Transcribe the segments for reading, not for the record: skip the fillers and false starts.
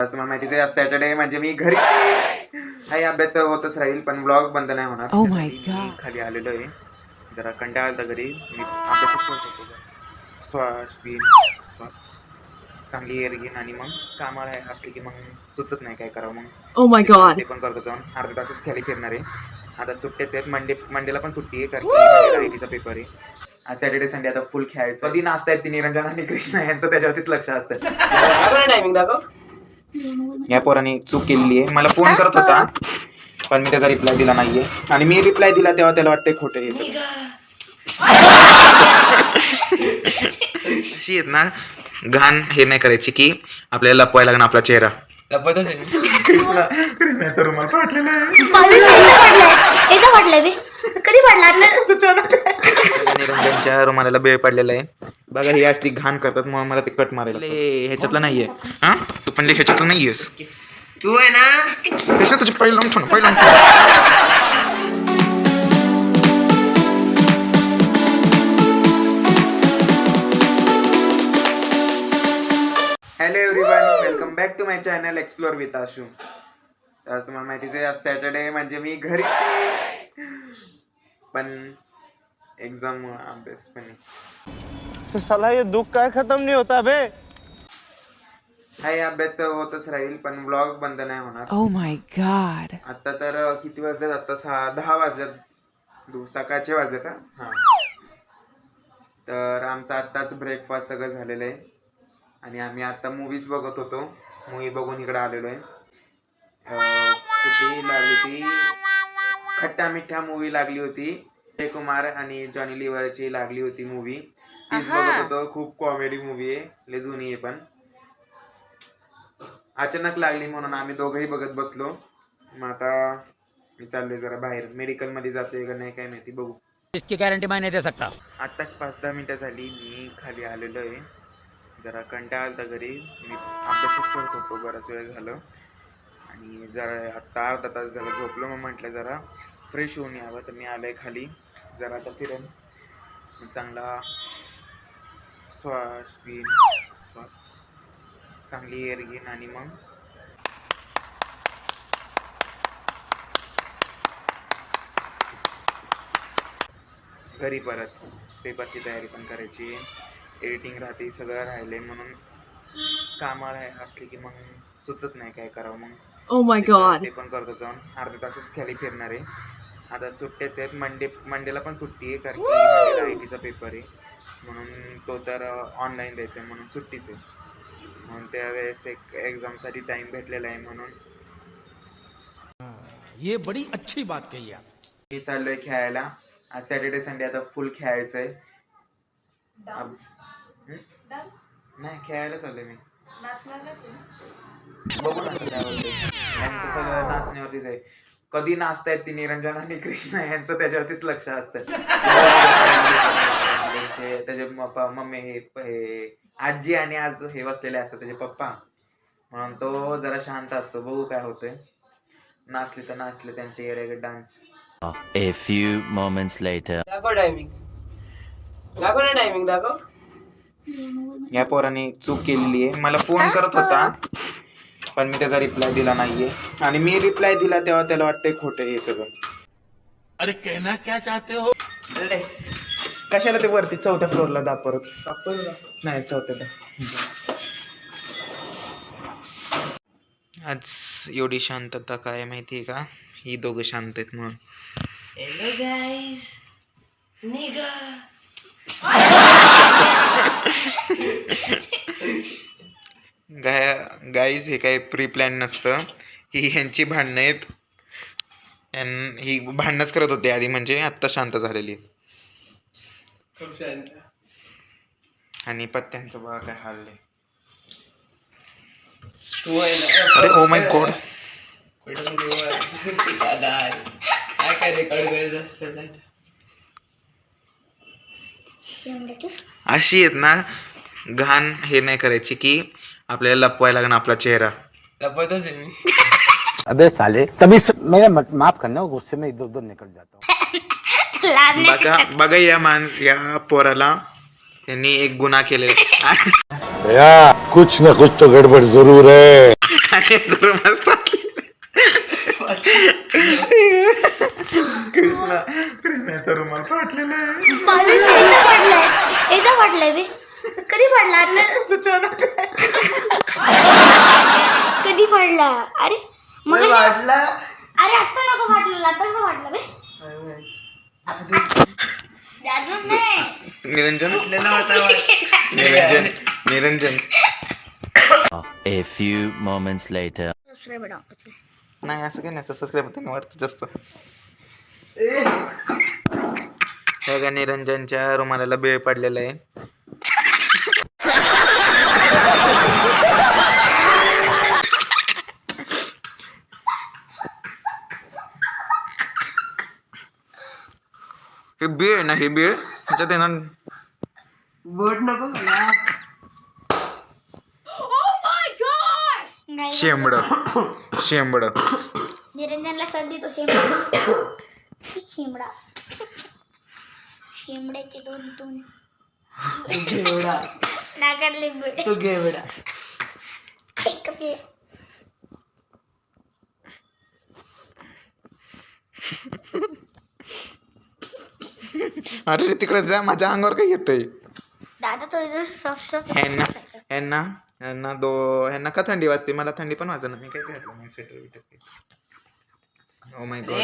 तुम्हाला माहितीच आहे, आज सॅटर्डे म्हणजे मी घरी काही अभ्यास तर होतच राहील, पण ब्लॉग बंद नाही होणार. Oh my me God. खाली आलेलो आहे, जरा कंटाळा आलता घरी. मी अभ्यासच करत होतो. श्वास घेईन, श्वास चांगली एअर घेईन आणि मग कामाला असले की मग सुचत नाही काय करावं. मग Oh my God. ते पण करतो जाऊन अर्धा तासच खाली फिरणार आहे. आता सुट्ट्याच आहेत, मंडेला पण सुट्टी आहे, कारण की आयटीचा पेपर आहे. आज सॅटर्डे संडे आता फुल खेळायचं. कधी नाचतायत ती निरंजन आणि कृष्णा यांचं त्याच्यावरतीच लक्ष असतं. टायमिंग दाखव. या पोराने चूक केलेली आहे. मला फोन करत होता पण मी त्याचा रिप्लाय दिला नाहीये, आणि मी रिप्लाय दिला तेव्हा त्याला वाटतंय खोटं हे सगळं. अशी आहेत ना घाण हे नाही करायची की आपल्याला लपवायला लागणार आपला चेहरा. लपतच आहे. कृष्णाचा रुमाल फाटलेला आहे. कधी पडला निरंजनच्या रुमालाला बेळ पडलेला आहे बघा. ही असली घाण करतात म्हणून मला ते कट मारायला. ह्याच्यातलं नाहीये. हा तू पण ह्याच्यातलं नाहीयेस. तू आहे ना. कृष्णा तुझी पहिला hello everyone, welcome back to my channel explore with Ashu. आज तुम्हाला माहितीच आहे, आज सॅटर्डे म्हणजे मी घरी, पण एग्जाम अभ्यास पण तो साला ये दुख का खत्म नहीं होता बे. हाय, अभ्यास तर होतच राहील, पण ब्लॉग बंद नाही होणार. Oh my God. आता तर किती वाजलेत? आता 10 वाजलेत, सकाळचे वाजलेत. हा तर आमचा आत्ताच ब्रेकफास्ट सगळं झालेलं आहे आणि आम्ही आता मूवीज बघत होतो. मूवी बघून इकडे आलेलो आहे. कुठली लागली ती खट्टा मिठ्ठा मूवी लागली होती. अक्षय कुमार आणि जॉनी लिव्हरची लागली होती मूवी, तीच बघत होतो. खूप कॉमेडी मूवी आहे, लय जुनी आहे, पण अचानक लागली म्हणून आम्ही दोघंही बघत बसलो. मग आता मी चाललोय जरा बाहेर, मेडिकल मध्ये जातोय का नाही काय माहिती, बघू. इसकी गारंटी मैं नहीं दे सकता. आत्ताच 5-10 मिनिटं झाली मी खाली आलेलो आहे. जरा कंटाळा आलता घरी. मी अभ्यासच करत होतो, बराच वेळ झालं, आणि जरा आत्ता अर्धा तास झालं झोपलो. मग म्हटलं जरा फ्रेश होऊन यावं, तर मी आलोय खाली. जरा आता फिरेन, चांगला श्वास घेईन, श्वास चांगली एअर घेईन आणि मग घरी परत पेपरची तयारी पण करायची, एडिटिंग राहते, सगळं राहिले म्हणून कामाला असली की मग सुचत नाही काय करावं. मग Oh my God. ते पण करतो जाऊन अर्धा तासच खाली फिरणार आहे. आता सुट्ट्याच आहेत, मंडेला पण सुट्टी आहे, कारण की आयटीचा पेपर आहे, म्हणून तो तर ऑनलाईन द्यायचा आहे, म्हणून सुट्टीच आहे. म्हणून त्यावेळेस एक एक्झामसाठी टाइम भेटलेला आहे, म्हणून ये बड़ी अच्छी बात कही आप. मी चाललोय खेळायला. आज सॅटर्डे संडे आता फुल खेळायचं आहे. नाही, खेळायला चाललोय मी. बघू ना यांचं सगळं नाचण्यावरतीच आहे. कधी नाचतायत ती निरंजन आणि कृष्णा यांचं त्याच्यावरतीच लक्ष असतं. त्याचे मम्मी हे आजी आणि आज हे बसलेले असतात त्याचे पप्पा, म्हणून तो जरा शांत असतो. बघू काय होतंय. नाचले तर नाचले, त्यांचे येडे dance. A few moments later. दाखव टायमिंग. दाखव ना टायमिंग दाखव. या पोराने चूक केलेली आहे. मला फोन करत होता पण मी त्याचा रिप्लाय दिला नाहीये, आणि मी रिप्लाय दिला तेव्हा त्याला वाटतंय खोटं हे सगळं. अरे कहना क्या चाहते हो? कशाला ते वरती 4थ्या फ्लोअरला दा परत. नाही, 4थ्या. आज एवढी शांतता काय माहितीये का? ही दोघं शांत आहेत म्हणून. हॅलो गाईज, निगा. गाईज हे काही प्री प्लॅन नसतं. ही ह्यांची भांडणं आहेत. ही भांडणच करत होते आधी, म्हणजे आत्ता शांत झालेली आहेत. खूप शांत. आणि पत्त्यांचं बघा काय हाललंय. तू आहे ना. अरे ओ माय गॉड. दादा काय रेकॉर्ड करायचं असतं. अशी आहेत ना घाण हे नाही करायची की आपल्याला लपवायला लागणार आपला चेहरा. लपतच आहे मी. अबे साले तभी मेरा माफ करना, गुस्से में इधर उधर निकल जाता हूँ. बघा या पोराला यांनी एक गुन्हा केलेला. कुछ न कुछ तो गड़बड़ जरूर है. आणि याचा रुमाल फाटलेला. कृष्णा याचा रुमाल फाटलेला आहे. याचा फाटलाय बे. कधी फाडला आता? कधी फाडला? अरे मग वाटला अरे आत्ता नको फाटलेला, आता कसं फाटला बे? अजून नाही. निरंजन वाटलं Niranjan A few moments later. Subscribe करा. नाही असं काही नाही, सबस्क्राईब होतं नाही वाटतं जास्त. बघा निरंजनच्या रुमालाला बेळ पडलेला आहे. हे बेळ आहे ना, हे बेळ ह्याच्यात येणार बोट नको नाही शेंबड निरंजनला सर्दी तो शेंबडा. शेंबडा शेंबड्याचे दोन घेवडा नाकारले बेड. तू घेवडा अरे तिकडे जा, माझ्या अंगावर काय येतंय. दादा तो सॉफ्ट ह्यांना ह्यांना का थंडी वाजते, मला थंडी पण वाजत मी काय घातलं नाही स्वेटर बिटर. Oh my God.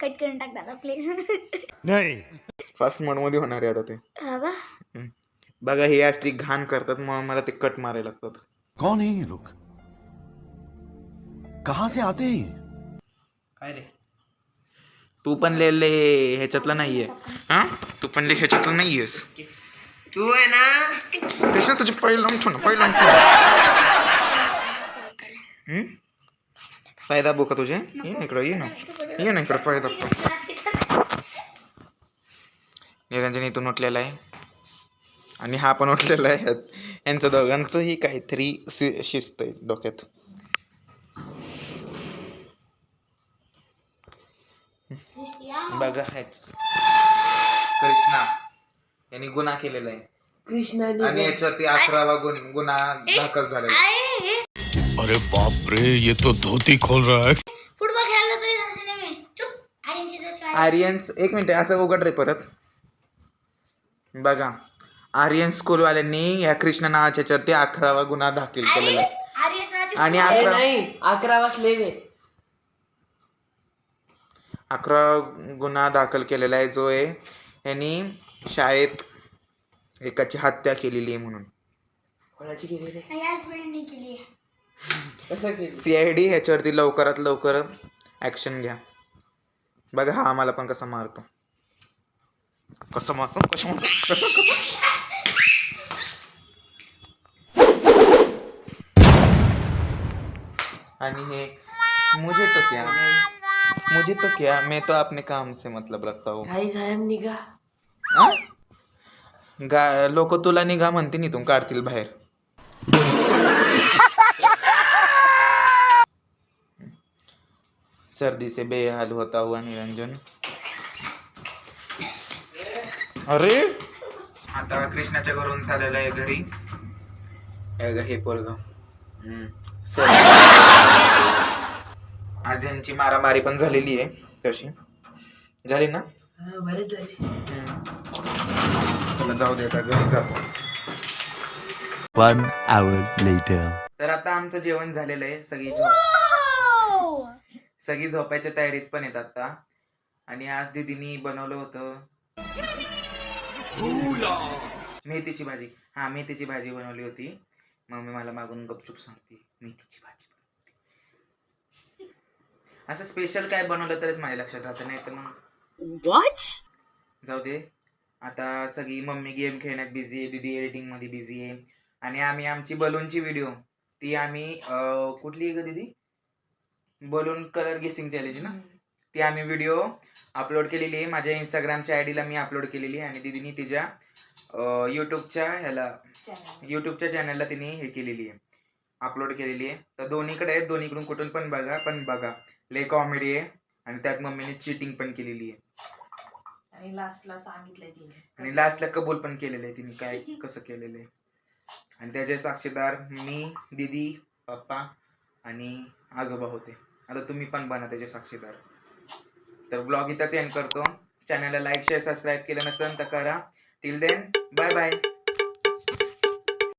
कट करून टाक दादा प्लीज. नहीं. फास्ट मोड मध्ये होणार आहे आता ते. हा का? बघा हे असली घाण करतात म्हणून मला ते कट मारायला लागतात. कौन है ये लोग? कहां से आते हैं? काय रे तू पण ले ह्याच्यातला नाहीये. हा तू पण ह्याच्यातला नाहीयेस. तू आहे ना कृष्णा तुझे पहिलं पाय दाबू का तुझे? ये ना इकडं, ये ना इकडं पाय दाबतो. निरंजन इथून उठलेला आहे आणि हा पण उठलेला आहे. यांचं दोघांचंही काहीतरी शिस्त आहे डोक्यात. बघा हेच कृष्णा यांनी गुन्हा केलेला आहे कृष्णाने आणि याच्यावरती 11वा गुन्हा दाखल झालेला आहे. अरे बाप रे, ये तो धोती खोल रहा है. फुटबॉल खेळायला तरी जायचं नाही मी. चुप. आर्यनची जशी आहे. आर्यन्स एक मिनिट असं उघड रे परत. बघा आर्यन स्कूलवाल्यांनी या कृष्ण नावाच्या याच्यावरती 11वा गुन्हा दाखल केलेला आहे. आर्यसनाची आणि अरे 11 नाही 11 स्लेव आहे. 11 गुन्हा दाखल केलेला आहे जो आहे यांनी शाळेत एकाची हत्या केलेली आहे म्हणून. कोणाची केली रे याच वेळी केली आहे. कसं केली CID ह्याच्यावरती लवकरात लवकर ऍक्शन घ्या. बघा हा आम्हाला पण कसा मारतो. आणि हे मुझे तो क्या मैं तो अपने काम से मतलब रखता हूँ. काही झायम निघा लोक तुला निघा म्हणते इथून काढतील बाहेर. सर्दी से बेहाल होता हुआ निरंजन. अरे आता कृष्णाच्या घरून चाललेलं आहे घरी. हे पोरग आज यांची मारामारी पण झालेली आहे. कशी झाली ना? बरेच झाले. चला जाऊ दे आता घरी जातो. 1 hour later. तर आता आमचं जेवण झालेलं आहे. सगळी झोपायच्या तयारीत पण येत आता. आणि आज दीदीनी बनवलं होतं मेथीची भाजी. हा मेथीची भाजी बनवली होती. मम्मी मला मागून गपचूप सांगते मेथीची भाजी. असं स्पेशल काय बनवलं तरच माझ्या लक्षात राहतं, नाही तर मग What? जाऊ दे. आता सगळी मम्मी गेम खेळण्यात बिझी आहे, दीदी एडिटिंग मध्ये बिझी आहे. आणि आम्ही आमची बलूनची व्हिडिओ ती आम्ही कुठली ग दीदी बलून कलर गेसिंग चॅलेंज ना, ती आम्ही व्हिडिओ अपलोड केलेली आहे. माझ्या इंस्टाग्रामच्या आयडीला मी अपलोड केलेली आहे आणि दीदीनी तिच्या युट्यूबच्या चॅनलला तिने हे केलेली आहे, अपलोड केलेली आहे. तर दोन्हीकडे आहेत, दोन्हीकडून कुठून पण बघा. लय कॉमेडी आहे आणि त्यात मम्मीने चिटिंग पण केलेली आहे आणि लास्टला सांगितलंय तिने आणि लास्टला कबूल पण केलेलं आहे तिने काय कसं केलेलं आहे. आणि त्याचे साक्षीदार मी, दीदी, पप्पा आणि आजोबा होते. आता तुम्ही पण बना त्याचे साक्षीदार. तर ब्लॉग इथंच एंड करतो. चॅनलला लाईक शेअर सबस्क्राईब केलं नसेल तर करा. Till then bye bye.